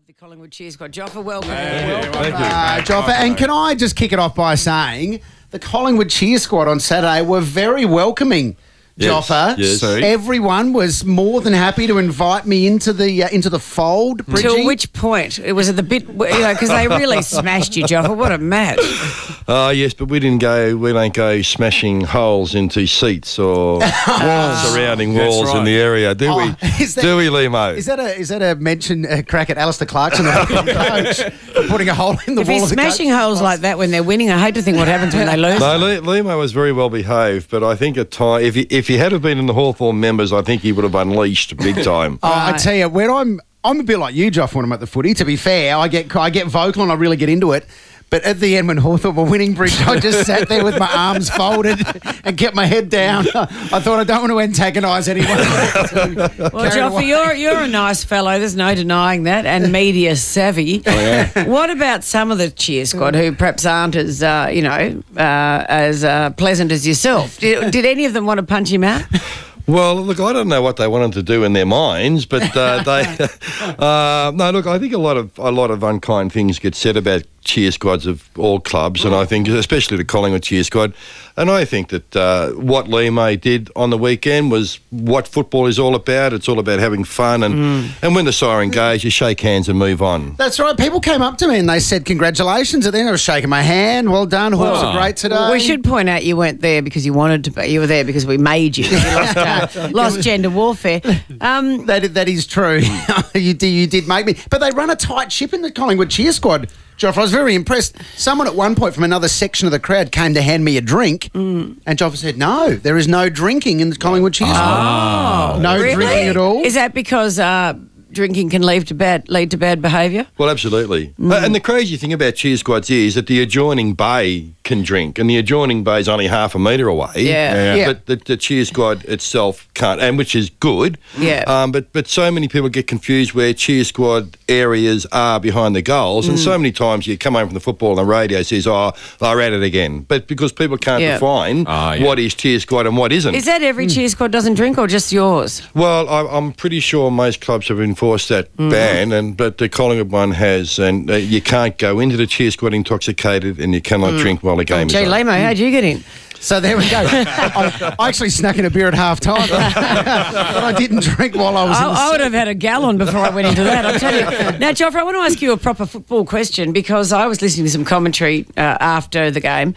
The Collingwood cheer squad. Joffa, welcome. Thank you. Joffa, and can I just kick it off by saying the Collingwood cheer squad on Saturday were very welcoming. Joffa, yes. Everyone was more than happy to invite me into the fold. Bridgie. Till which point? It was at the bit, because they really smashed you, Joffa. What a match! Yes, but we don't go smashing holes into seats or surrounding walls in the area, do we? Do we, Lehmo? Is that a mention? A crack at Alistair Clarkson, the coach, for putting a hole in the If wall? he's smashing holes like that when they're winning, I hate to think what happens when they lose. No, Lehmo was very well behaved, but I think at time if he had have been in the Hawthorn members, I think he would have unleashed big time. I tell you, when I'm a bit like you, Joff, when I'm at the footy. To be fair, I get vocal and I really get into it. But at the end, when Hawthorn were winning, Bridge, I just sat there with my arms folded and kept my head down. I thought I don't want to antagonise anyone. Well, Joffa, you're a nice fellow. There's no denying that, and media savvy. Oh, yeah. What about some of the cheer squad who perhaps aren't as pleasant as yourself? Did any of them want to punch him out? Well, look, I don't know what they wanted to do in their minds, but no, look, I think a lot of unkind things get said about cheer squads of all clubs, and I think especially the Collingwood cheer squad. And I think that what Lehmo did on the weekend was what football is all about. It's all about having fun, and when the siren goes, you shake hands and move on. That's right. People came up to me and they said congratulations. And then they were shaking my hand. Well done. Hawks are great today. Well, we should point out you weren't there because you wanted to be. You were there because we made you. You lost gender warfare. That is true. You did make me. But they run a tight ship in the Collingwood cheer squad. Joffa, I was very impressed. Someone at one point from another section of the crowd came to hand me a drink, and Joffa said, no, there is no drinking in the Collingwood cheer squad. No really? Drinking at all. Is that because drinking can lead to bad behaviour? Well, absolutely. And the crazy thing about cheer squads is that the adjoining bay can drink, and the adjoining bay is only half a metre away. Yeah. But the cheer squad itself can't, and which is good. Yeah. But so many people get confused where cheer squad areas are behind the goals, and so many times you come home from the football and the radio says, "Oh, they're at it again." But because people can't define what is cheer squad and what isn't. Is that every cheer squad doesn't drink, or just yours? Well, I'm pretty sure most clubs have enforced that ban, but the Collingwood one has, and you can't go into the cheer squad intoxicated, and you cannot drink while the game is on. Lehmo, how'd you get in? So there we go. I actually snuck in a beer at half time, but I didn't drink while I was in the I would have had a gallon before I went into that, I'll tell you. Now, Joffa, I want to ask you a proper football question, because I was listening to some commentary after the game,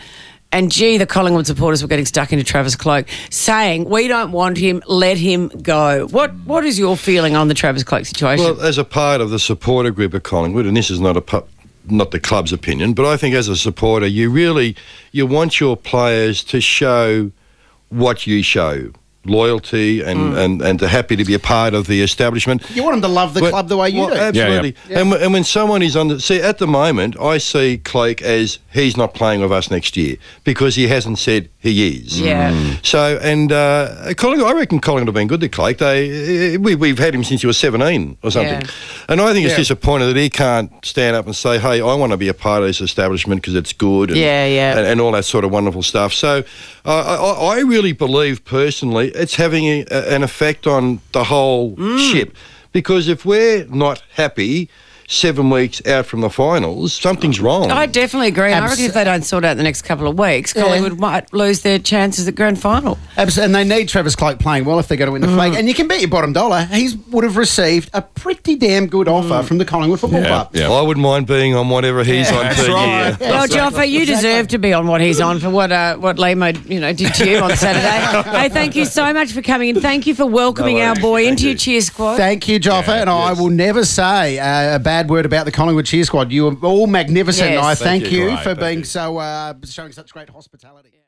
and gee, the Collingwood supporters were getting stuck into Travis Cloke, saying, we don't want him, let him go. What is your feeling on the Travis Cloke situation? Well, as a part of the supporter group of Collingwood, and this is not the club's opinion, but I think as a supporter, you want your players to show what you show. Loyalty and they're happy to be a part of the establishment. You want them to love the club the way you do. Absolutely. Yeah. And when someone is at the moment, I see Cloke as he's not playing with us next year because he hasn't said he is. Yeah. So, and Collingwood, I reckon Collingwood have been good to Cloke. We've had him since he was 17 or something. Yeah. And I think it's disappointing that he can't stand up and say, hey, I want to be a part of this establishment because it's good and all that sort of wonderful stuff. So I really believe personally it's having an effect on the whole ship, because if we're not happy 7 weeks out from the finals, something's wrong. I definitely agree. I reckon if they don't sort out the next couple of weeks, Collingwood might lose their chances at grand final. Absolutely, and they need Travis Cloke playing well if they're going to win the flag. And you can bet your bottom dollar he would have received a pretty damn good offer from the Collingwood Football Club. Yeah. I wouldn't mind being on whatever he's on per year. Well, Joffa, you deserve to be on what he's on for what Lehmo did to you on Saturday. Hey, thank you so much for coming in. Thank you for welcoming our boy into your cheer squad. Thank you, Joffa, and I will never say a bad word about the Collingwood cheer squad. You are all magnificent. Yes. I thank you for being so showing such great hospitality.